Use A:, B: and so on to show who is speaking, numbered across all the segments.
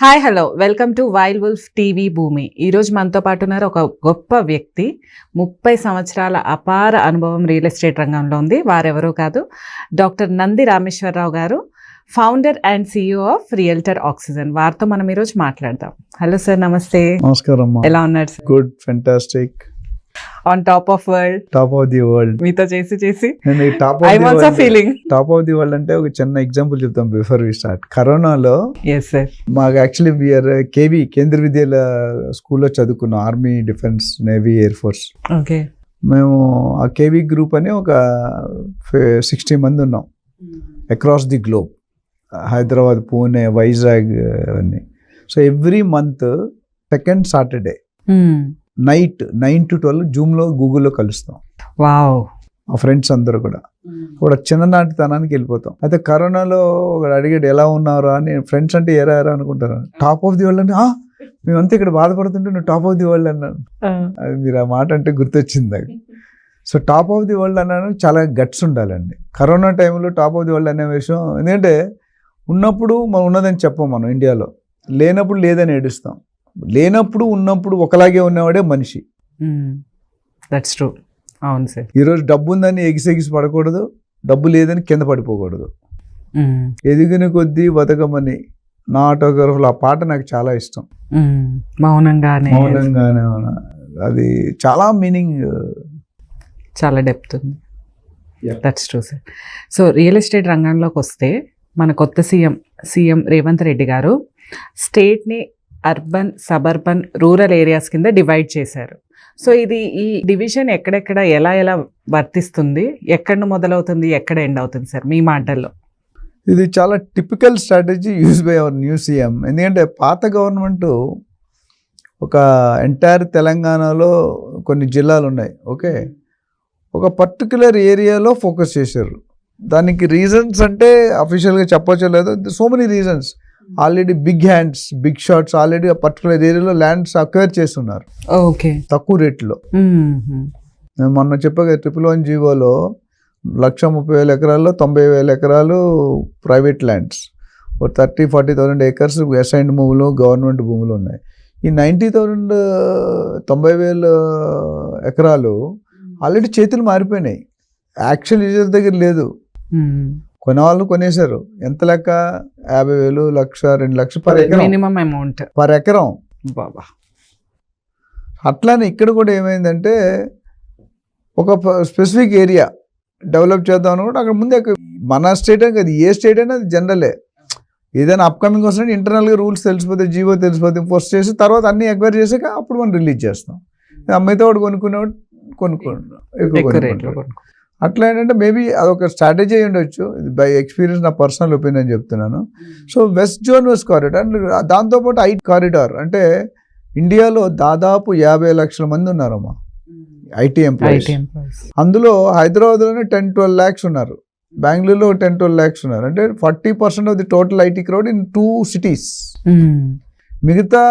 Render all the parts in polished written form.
A: Hi hello welcome to wild wolf TV భూమి. ఈరోజు మనతో పాటు ఉన్నారు ఒక గొప్ప వ్యక్తి. 30 సంవత్సరాల అపార అనుభవం రియల్ ఎస్టేట్ రంగంలో ఉంది. వారెవరో కాదు, డాక్టర్ నంది రామేశ్వరరావు గారు, founder and CEO of realtor oxygen. వారితో మనం ఈరోజు మాట్లాడదాం. హలో సార్, నమస్తే.
B: నమస్కారం.
A: ఎలా ఉన్నారు sir?
B: Good, fantastic.
A: On top of world.
B: Top of the world.
A: మీతో చేసి
B: నేను ఈ టాప్
A: ఐ వాస్ ఆ feeling.
B: Top of the world అంటే ఒక చిన్న ఎగ్జాంపుల్ చెప్తాం బిఫోర్ వి స్టార్ట్. కరోనాలో
A: yes sir,
B: మాకు యాక్చువల్లీ వీఆర్ కేవీ కేంద్ర విద్యాలయ స్కూల్లో చదువుకున్నాం, army, defence, navy, air force.
A: Okay.
B: మేము ఆ కేవీ గ్రూప్ అని ఒక 60 మంది ఉన్నాం across the globe. Hyderabad, Pune, Vizag అవన్నీ. So every month second Saturday night 9 to 12 జూమ్లో, గూగుల్లో కలుస్తాం.
A: వావ్.
B: మా ఫ్రెండ్స్ అందరూ కూడా చిన్ననాటితనానికి వెళ్ళిపోతాం. అయితే కరోనాలో ఒకడు అడిగాడు, ఎలా ఉన్నారా అని. ఫ్రెండ్స్ అంటే ఎరా అనుకుంటారు. టాప్ ఆఫ్ ది వరల్డ్ అంటే మేమంతా ఇక్కడ బాధపడుతుంటే నువ్వు టాప్ ఆఫ్ ది వరల్డ్ అన్నాను. అది మీరు ఆ మాట అంటే గుర్తొచ్చింది నాకు. So top of the world అన్నాను, చాలా గట్స్ ఉండాలండి కరోనా టైంలో. టాప్ ఆఫ్ ది వరల్డ్ అనే విషయం ఎందుకంటే ఉన్నప్పుడు మనం ఉన్నదని చెప్పం, మనం ఇండియాలో లేనప్పుడు లేదని ఏడుస్తాం. లేనప్పుడు ఉన్నప్పుడు ఒకలాగే ఉన్నవాడే మనిషి.
A: That's true. అవును సార్.
B: ఈరోజు డబ్బు ఉందని ఎగిసి పడకూడదు, డబ్బు లేదని కింద పడిపోకూడదు. ఎదిగిన కొద్దీ బతకమని నా ఆటోగ్రాఫ్లో ఆ పాట నాకు చాలా ఇష్టం.
A: మౌనంగానే
B: అది చాలా మీనింగ్,
A: చాలా డెప్త్ ఉంది. That's true sir. So real estate రంగంలోకి వస్తే మన కొత్త సీఎం రేవంత్ రెడ్డి గారు స్టేట్ని అర్బన్, సబర్బన్, రూరల్ ఏరియాస్ కింద డివైడ్ చేశారు. సో ఈ డివిజన్ ఎక్కడెక్కడ ఎలా వర్తిస్తుంది, ఎక్కడ మొదలవుతుంది, ఎక్కడ ఎండ్ అవుతుంది సార్ మీ మాటల్లో?
B: ఇది చాలా typical strategy use by our new CM. ఎందుకంటే పాత గవర్నమెంట్ ఒక ఎంటైర్ తెలంగాణలో కొన్ని జిల్లాలు ఉన్నాయి, ఓకే, ఒక పర్టికులర్ ఏరియాలో ఫోకస్ చేశారు. దానికి రీజన్స్ అంటే అఫీషియల్గా చెప్పచ్చో లేదో, so many reasons. Already big hands, big shots already ఆ పర్టికులర్ ఏరియాలో ల్యాండ్స్ అక్వైర్ చేస్తున్నారు
A: ఓకే తక్కువ
B: రేట్లో. నేను మొన్న చెప్పగా 111 జీవోలో 130,000 ఎకరాల్లో 90,000 ఎకరాలు ప్రైవేట్ ల్యాండ్స్, 30,000-40,000 ఏకర్స్ అసైన్డ్ భూములు, గవర్నమెంట్ భూములు ఉన్నాయి. ఈ 90,000 ఎకరాలు ఆల్రెడీ చేతులు మారిపోయినాయి. యాక్చువల్ యూజర్ దగ్గర లేదు. కొనేవాళ్ళు కొనేశారు. ఎంత లెక్క? 50,000, 1,00,000, 2,00,000 పర్ ఎకరం,
A: మినిమం అమౌంట్
B: పర్ ఎకరం.
A: బాబా.
B: అట్లానే ఇక్కడ కూడా ఏమైందంటే ఒక స్పెసిఫిక్ ఏరియా డెవలప్ చేద్దాం అనుకుంటే అక్కడ ముందే మన స్టేట్ అని కాదు, ఏ స్టేట్ అయినా అది జనరలే. ఏదైనా అప్కమింగ్ వస్తుంటే ఇంటర్నల్గా రూల్స్ తెలిసిపోతే, జీవో తెలిసిపోతే, పోస్ట్ చేసి తర్వాత అన్ని ఎక్వైర్ చేసాక అప్పుడు మనం రిలీజ్ చేస్తాం. అమ్మాయితో వాడు కొనుక్కునేవాడు కొనుక్కోండి. అట్లా ఏంటంటే మేబీ అదొక స్ట్రాటజీ అయి ఉండొచ్చు. బై ఎక్స్పీరియన్స్, నా పర్సనల్ ఒపీనియన్ చెప్తున్నాను. So west zone west corridor and దాంతోపాటు ఐటీ కారిడార్ అంటే ఇండియాలో దాదాపు 50 లక్షల మంది ఉన్నారమ్మా ఐటీ ఎంప్లాయీస్. అందులో హైదరాబాద్లోనే 10-12 lakhs ఉన్నారు, బెంగళూరులో 10-12 lakhs ఉన్నారు. అంటే 40% of the total IT crowd in 2 cities. మిగతా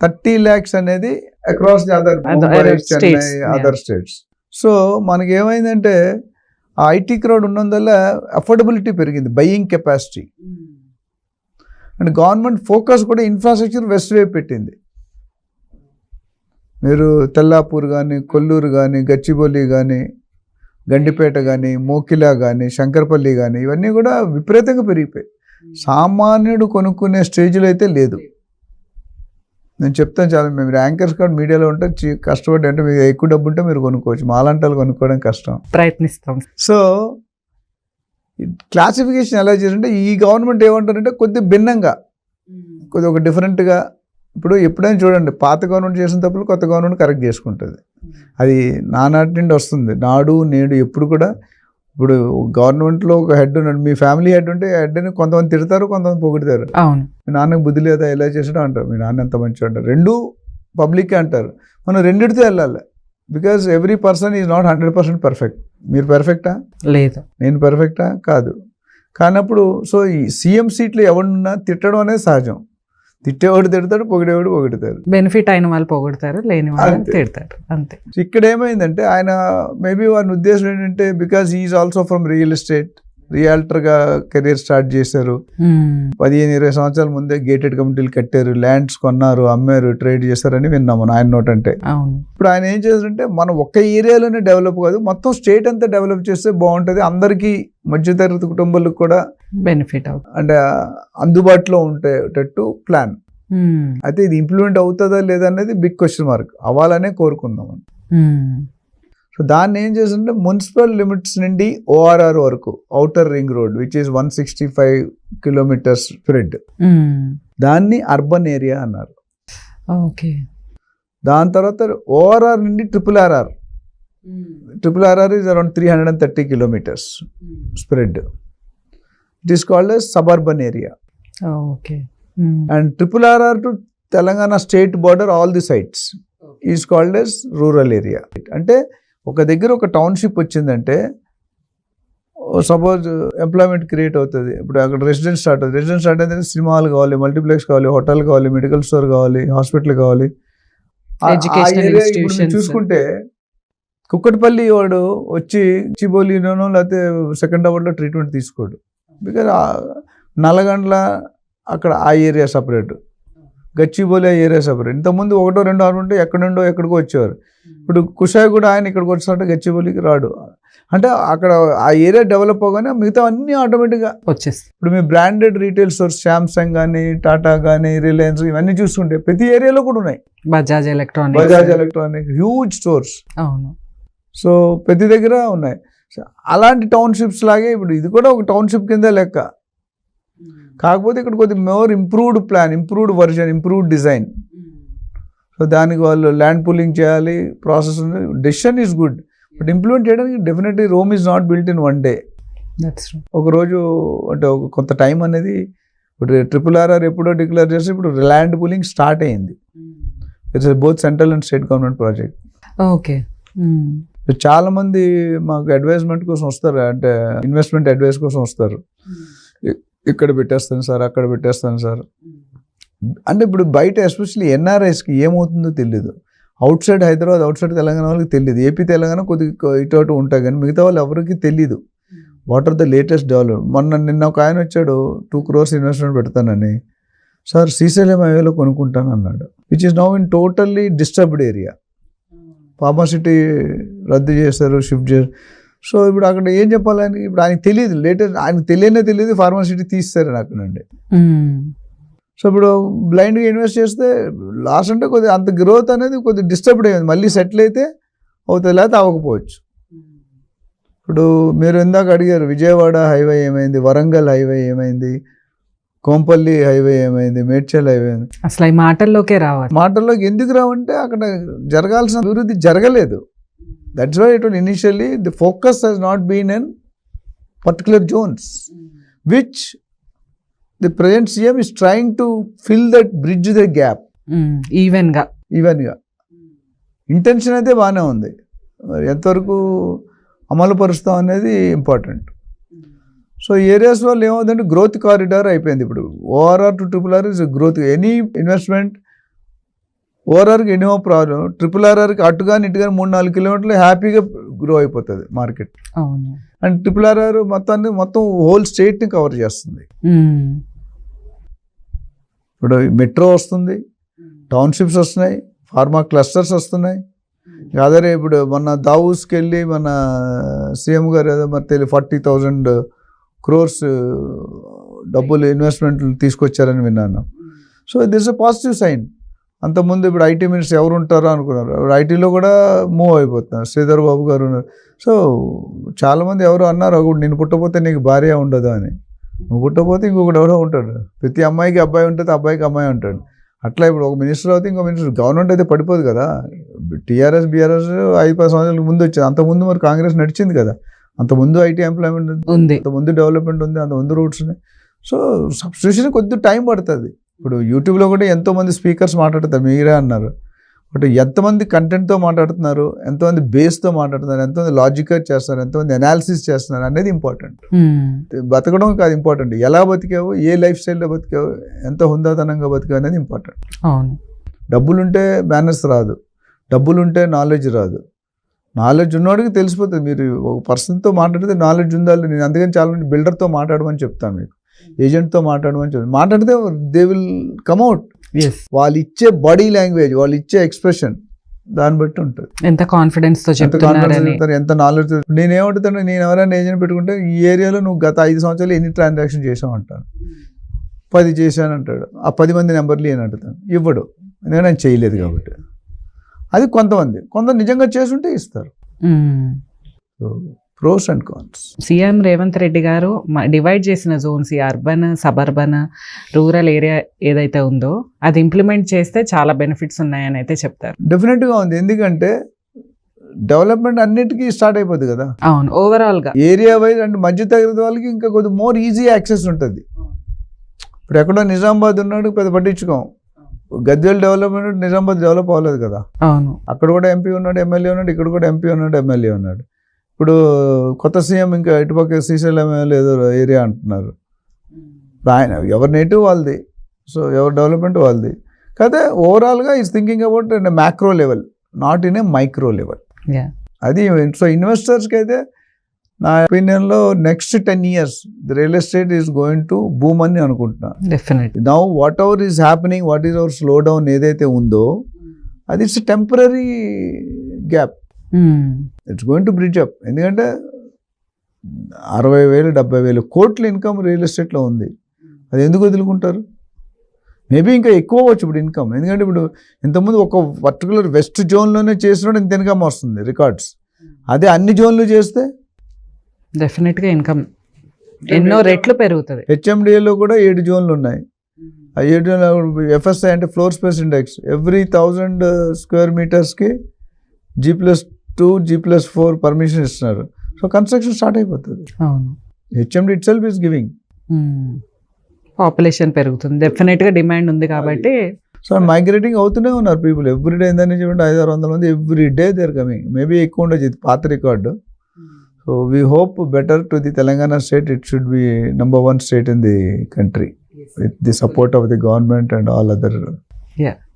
B: 30 lakhs అనేది across the other Mumbai, Chennai, other states. So మనకి ఏమైందంటే ఆ ఐటీ క్రౌడ్ ఉన్నందువల్ల అఫోర్డబిలిటీ పెరిగింది, buying capacity. And government focus కూడా ఇన్ఫ్రాస్ట్రక్చర్ వెస్ట్ వైపు పెట్టింది. మీరు తెల్లాపూర్ కానీ, కొల్లూరు కానీ, గచ్చిబౌలి కానీ, గండిపేట కానీ, మోకిలా కానీ, శంకర్పల్లి కానీ, ఇవన్నీ కూడా విపరీతంగా పెరిగిపోయాయి. సామాన్యుడు కొనుక్కునే స్టేజ్లో అయితే లేదు. నేను చెప్తాను చాలా, మేము యాంకర్స్ కార్డ్ మీడియాలో ఉంటే కష్టపడి, అంటే మీకు ఎక్కువ డబ్బు ఉంటే మీరు కొనుక్కోవచ్చు, మాలాంటి కొనుక్కోవడం కష్టం,
A: ప్రయత్నిస్తాం.
B: సో క్లాసిఫికేషన్ ఎలా చేస్తుంటే ఈ గవర్నమెంట్ ఏమంటారంటే కొద్దిగా భిన్నంగా, కొద్దిగా ఒక డిఫరెంట్గా. ఇప్పుడు ఎప్పుడైనా చూడండి, పాత గవర్నమెంట్ చేసిన తప్పులు కొత్త గవర్నమెంట్ కరెక్ట్ చేసుకుంటుంది. అది నానాటి నుండి వస్తుంది, నాడు నేడు ఎప్పుడు కూడా. ఇప్పుడు గవర్నమెంట్లో ఒక హెడ్ ఉన్నాడు, మీ ఫ్యామిలీ హెడ్ ఉంటే హెడ్ని కొంతమంది తిడతారు, కొంతమంది పొగుడతారు. మీ నాన్నకు బుద్ధి లేదా, ఎలా చేసాడో అంటారు, మీ నాన్న ఎంత మంచిగా అంటారు. రెండు పబ్లిక్ అంటారు. మనం రెండిటితో వెళ్ళాలి. Because every person is not 100% perfect. మీరు పర్ఫెక్టా?
A: లేదు.
B: నేను పర్ఫెక్టా? కాదు. కానప్పుడు సో ఈ సీఎం సీట్లో ఎవరున్నా తిట్టడం అనేది సహజం. తిట్టేవాడు తిడతాడు, పొగిడేవాడు పొగుడతారు.
A: బెనిఫిట్ అయిన వాళ్ళు పొగుడతారు, లేని వాళ్ళు తిడతారు, అంతే.
B: ఇక్కడ ఏమైందంటే ఆయన మేబీ వారి ఉద్దేశం ఏంటంటే because is also from real estate, రియాల్టర్గా కెరీర్ స్టార్ట్ చేశారు. 15-20 సంవత్సరాల ముందే గేటెడ్ కమ్యూనిటీలు కట్టారు, ల్యాండ్స్ కొన్నారు, అమ్మారు, ట్రేడ్ చేశారని విన్నాము ఆయన నోట్ అంటే. ఇప్పుడు ఆయన ఏం చేశారంటే మనం ఒక్క ఏరియాలోనే డెవలప్ కాదు, మొత్తం స్టేట్ అంతా డెవలప్ చేస్తే బాగుంటుంది, అందరికీ మధ్యతరగతి కుటుంబాలకు కూడా
A: బెనిఫిట్ అవుతుంది
B: అంటే అందుబాటులో ఉండేటట్టు ప్లాన్. అయితే ఇది ఇంప్లిమెంట్ అవుతుందా లేదా అనేది బిగ్ క్వశ్చన్ మార్క్. అవ్వాలనే కోరుకుందాం. సో దాన్ని ఏం చేస్తుంటే మున్సిపల్ లిమిట్స్ నుండి ఓఆర్ఆర్ వరకు outer ring road which is 165 kilometres spread, దాన్ని అర్బన్ ఏరియా అన్నారు.
A: ఓకే.
B: దాని తర్వాత ఓఆర్ఆర్ నుండి triple RR is around 330 kilometres spread. It is called as suburban area.
A: Okay.
B: And triple RR to Telangana state border all the sites is called as rural area. అంటే ఒక దగ్గర ఒక township వచ్చిందంటే suppose employment create అవుతుంది. ఇప్పుడు అక్కడ residence start అవుతుంది. Residence start అయితే సినిమా హాల్ కావాలి, మల్టీప్లెక్స్ కావాలి, హోటల్ కావాలి, మెడికల్ స్టోర్ కావాలి, హాస్పిటల్ కావాలి. ఇప్పుడు చూసుకుంటే కుక్కటిపల్లి వాడు వచ్చి చిబోలిలోనో లేకపోతే సెకండ్రాబాద్లో ట్రీట్మెంట్ తీసుకోడు. బికాజ్ నల్లగండ్ల అక్కడ ఆ ఏరియా సపరేట్, గచ్చిబౌలి ఆ ఏరియా సపరేట్. ఇంతకుముందు 1-2 ఆరు ఉంటే ఎక్కడికో వచ్చేవారు. ఇప్పుడు కుషాయి కూడా ఆయన ఇక్కడికి వచ్చినట్టు గచ్చిబౌలికి రాడు. అంటే అక్కడ ఆ ఏరియా డెవలప్ అవగానే మిగతా అన్నీ ఆటోమేటిక్గా
A: వచ్చేస్తాయి.
B: ఇప్పుడు మీ బ్రాండెడ్ రీటైల్ స్టోర్స్ శాంసంగ్ కానీ, టాటా కానీ, రిలయన్స్ ఇవన్నీ చూసుకుంటే ప్రతి ఏరియాలో కూడా ఉన్నాయి.
A: Bajaj electronic
B: huge stores.
A: అవును.
B: సో ప్రతి దగ్గర ఉన్నాయి. అలాంటి టౌన్షిప్స్ లాగే ఇప్పుడు ఇది కూడా ఒక టౌన్షిప్ కింద లెక్క. కాకపోతే ఇక్కడ కొద్దిగా more improved plan, improved version, improved design. So దానికి వాళ్ళు ల్యాండ్ పూలింగ్ చేయాలి, ప్రాసెస్ ఉంది. Decision is good, but implement చేయడానికి definitely Rome is not built in one day. ఒకరోజు అంటే కొంత టైం అనేది. ఇప్పుడు ట్రిపుల్ ఆర్ఆర్ ఎప్పుడో డిక్లేర్ చేస్తే ఇప్పుడు ల్యాండ్ పూలింగ్ స్టార్ట్ అయింది. It's both central and state government project.
A: Okay.
B: చాలా మంది మాకు అడ్వైజ్మెంట్ కోసం వస్తారు, అంటే ఇన్వెస్ట్మెంట్ అడ్వైస్ కోసం వస్తారు. ఇక్కడ పెట్టేస్తాను సార్, అక్కడ పెట్టేస్తాను సార్ అంటే. ఇప్పుడు బయట ఎస్పెషల్లీ ఎన్ఆర్ఐస్కి ఏమవుతుందో తెలియదు. Out side Hyderabad, out side Telangana వాళ్ళకి తెలియదు. ఏపీ తెలంగాణ కొద్దిగా ఇటు ఉంటాయి కానీ మిగతా వాళ్ళు ఎవరికి తెలియదు what are the latest develop. నిన్న ఒక ఆయన వచ్చాడు 2 crores ఇన్వెస్ట్మెంట్ పెడతానని. సార్ శ్రీశైలం హైవేలో కొనుక్కుంటాను అన్నాడు, which is now in totally disturbed area. Pharma city రద్దు చేశారు, షిఫ్ట్ చేశారు. సో ఇప్పుడు అక్కడ ఏం చెప్పాలని ఇప్పుడు ఆయనకి తెలియదు, లేటెస్ట్ ఆయనకు తెలియదు ఫార్మాసిటీ తీస్తారని అక్కడ నుండి. సో ఇప్పుడు బ్లైండ్గా ఇన్వెస్ట్ చేస్తే లాస్ అంటే కొద్దిగా అంత గ్రోత్ అనేది కొద్దిగా డిస్టర్బ్డ్ అయ్యింది. మళ్ళీ సెటిల్ అయితే అవుతుంది, లేకపోతే అవ్వకపోవచ్చు. ఇప్పుడు మీరు ఇందాక అడిగారు విజయవాడ హైవే ఏమైంది, వరంగల్ హైవే ఏమైంది, కోంపల్లి హైవే ఏమైంది, మేడ్చల్ హైవే ఏమైంది.
A: అసలు ఈ మాటల్లోకి
B: ఎందుకు రావంటే అక్కడ జరగాల్సిన అభివృద్ధి జరగలేదు. That's why it initially the focus has not been in particular zones which the present CM is trying to fill that bridge the gap.
A: ఈవెన్గా
B: ఇంటెన్షన్ అయితే బాగానే ఉంది, ఎంతవరకు అమలు పరుస్తాం అనేది ఇంపార్టెంట్. సో ఏరియాస్ వల్ల ఏమవుతుందంటే గ్రోత్ కారిడార్ అయిపోయింది. ఇప్పుడు ORR to triple R is growth. Any investment ఓఆర్ఆర్కి ఎన్నో ప్రాబ్లం, ట్రిపుల్ ఆర్ఆర్కి అటు కానీ ఇటు కానీ 3-4 కిలోమీటర్లు హ్యాపీగా గ్రో అయిపోతుంది మార్కెట్. అండ్ ట్రిపుల్ ఆర్ఆర్ మొత్తం హోల్ స్టేట్ని కవర్ చేస్తుంది. ఇప్పుడు మెట్రో వస్తుంది, టౌన్షిప్స్ వస్తున్నాయి, ఫార్మా క్లస్టర్స్ వస్తున్నాయి. అదే ఇప్పుడు మొన్న దావూస్కి వెళ్ళి మన సీఎం గారు ఏదో మరి తెలియదు 40,000 crores డబ్బులు ఇన్వెస్ట్మెంట్లు తీసుకొచ్చారని విన్నాను. So this a positive sign. అంతకుముందు ఇప్పుడు ఐటీ మినిస్టర్ ఎవరు ఉంటారో అనుకున్నారు, ఇప్పుడు ఐటీలో కూడా మూవ్ అయిపోతున్నారు, శ్రీధర్ బాబు గారు ఉన్నారు. సో చాలామంది ఎవరు అన్నారు నేను పుట్టపోతే నీకు భార్య ఉండదు అని. నువ్వు పుట్టపోతే ఇంకొకటి ఎవరో ఉంటాడు. ప్రతి అమ్మాయికి అబ్బాయి ఉంటుంది, అబ్బాయికి అమ్మాయి ఉంటాడు. అట్లా ఇప్పుడు ఒక మినిస్టర్ అవుతే ఇంకో మినిస్టర్. గవర్నమెంట్ అయితే పడిపోదు కదా. టీఆర్ఎస్ బీఆర్ఎస్ 5-10 సంవత్సరాల ముందు వచ్చింది, అంతకుముందు మరి కాంగ్రెస్ నడిచింది కదా. అంతకుముందు ఐటీ ఎంప్లాయ్మెంట్ ఉంది, అంతకుముందు డెవలప్మెంట్ ఉంది, అంతకుముందు రూట్స్ ఉన్నాయి. సో సబ్స్టిట్యూషన్ కొద్దిగా టైం పడుతుంది. ఇప్పుడు యూట్యూబ్లో కూడా ఎంతోమంది స్పీకర్స్ మాట్లాడతారు, మీరే అన్నారు. బట్ ఎంతమంది కంటెంట్తో మాట్లాడుతున్నారు, ఎంతమంది బేస్తో మాట్లాడుతున్నారు, ఎంతమంది లాజిక్గా చేస్తున్నారు, ఎంతమంది అనాలిసిస్ చేస్తున్నారు అనేది ఇంపార్టెంట్. బతకడం కాదు ఇంపార్టెంట్, ఎలా బతికావు, ఏ లైఫ్ స్టైల్లో బతికావు, ఎంత హుందాతనంగా బతికావు అనేది ఇంపార్టెంట్. డబ్బులుంటే మేనర్స్ రాదు, డబ్బులుంటే నాలెడ్జ్ రాదు, నాలెడ్జ్ ఉన్నవాడికి తెలిసిపోతుంది. మీరు ఒక పర్సన్తో మాట్లాడితే నాలెడ్జ్ ఉండాలి. నేను అందుకని చాలా మంది బిల్డర్తో మాట్లాడమని చెప్తాను, మీకు ఏజెంట్తో మాట్లాడమని చెప్తాను. మాట్లాడితే దే విల్ కమ్అవుట్.
A: ఎస్,
B: వాళ్ళు ఇచ్చే బాడీ లాంగ్వేజ్, వాళ్ళు ఇచ్చే ఎక్స్ప్రెషన్ దాన్ని బట్టి ఉంటుంది.
A: ఎంత కాన్ఫిడెన్స్ తో
B: ఎంత
A: చెప్తున్నారని.
B: కాన్ఫిడెన్స్ చెప్తారు, ఎంత నాలెడ్జ్. నేనేమంటాను, నేను ఎవరైనా ఏజెంట్ పెట్టుకుంటే ఈ ఏరియాలో నువ్వు గత 5 సంవత్సరాలు ఎన్ని ట్రాన్సాక్షన్ చేసావు అంటాను. 10 చేశాను అంటాడు. ఆ 10 మంది నెంబర్లు అని అడుగుతాను, ఇవ్వడు, ఎందుకంటే నేను చేయలేదు కాబట్టి. అది కొంత నిజంగా చేసుంటే ఇస్తారు. So pros and cons.
A: CM Revanth Reddy గారు డివైడ్ చేసిన జోన్స్, ఈ అర్బన్, సబర్బన్, రూరల్ ఏరియా ఏదైతే ఉందో అది ఇంప్లిమెంట్ చేస్తే చాలా బెనిఫిట్స్ ఉన్నాయని అయితే చెప్తారు.
B: డెఫినెట్గా ఉంది, ఎందుకంటే డెవలప్మెంట్ అన్నిటికీ స్టార్ట్ అయిపోద్ది కదా.
A: అవును, ఓవరాల్ గా
B: ఏరియా వైజ్ అంటే మధ్య తరగతి వాళ్ళకి ఇంకా కొద్దిగా మోర్ ఈజీ యాక్సెస్ ఉంటుంది. ఇప్పుడు ఎక్కడో నిజామాబాద్ ఉన్నాడు, పెద్ద పట్టించుకోం. గద్వేల్ డెవలప్మెంట్ నిజామాబాద్ డెవలప్ అవ్వలేదు కదా.
A: అవును,
B: అక్కడ కూడా ఎంపీ ఉన్నాడు, ఎమ్మెల్యే ఉన్నాడు, ఇక్కడ కూడా ఎంపీ ఉన్నాడు, ఎమ్మెల్యే ఉన్నాడు. ఇప్పుడు కొత్త సీఎం ఇంకా ఇటుపక్క శ్రీశైలం ఏదో ఏరియా అంటున్నారు. ఆయన ఎవరి నేటివ్ వాళ్ళది, సో ఎవరి డెవలప్మెంట్ వాళ్ళది. కాకపోతే ఓవరాల్గా is thinking about in macro level, not in a micro level. అది సో ఇన్వెస్టర్స్కి అయితే నా ఒపీనియన్లో next 10 years the real estate is going to boom అని అనుకుంటున్నా.
A: Definite.
B: Now whatever is happening, what is our slow down ఏదైతే ఉందో అది it's temporary gap. It's going to bridge up. ఎందుకంటే 60,000-70,000 కోట్ల ఇన్కమ్ రియల్ ఎస్టేట్లో ఉంది. అది ఎందుకు వదులుకుంటారు? మేబీ ఇంకా ఎక్కువ అవ్వచ్చు ఇప్పుడు ఇన్కమ్. ఎందుకంటే ఇప్పుడు ఇంతకుముందు ఒక పర్టికులర్ వెస్ట్ జోన్లోనే చేసినప్పుడు ఇంత ఇన్కమ్ వస్తుంది రికార్డ్స్. అదే అన్ని జోన్లు చేస్తే
A: డెఫినెట్ గా ఇన్కమ్ ఎన్నో రెట్లు పెరుగుతుంది.
B: హెచ్ఎండిఏలో కూడా 7 జోన్లు ఉన్నాయి. ఆ 7 ఎఫ్ఎస్ఐ అంటే floor space index, every 1000 square meters G+2 G+4 permission ఇస్తున్నారు. సో కన్స్ట్రక్షన్ స్టార్ట్ అయిపోతుంది.
A: అవును,
B: HMD it self is giving.
A: Population పెరుగుతుంది, డెఫినెట్ గా డిమాండ్ ఉంది కాబట్టి.
B: సో మైగ్రేటింగ్ అవుతూనే ఉన్నారు పీపుల్. ఎవ్రీ డే ఏందని చెప్పండి 500-600 మంది every day there coming. Maybe ఎక్కువ ఉండొచ్చు, ఇది పాత record. So we hope better to the Telangana state. It should be number 1 state in the country with the support of the government and all other.
A: Yeah.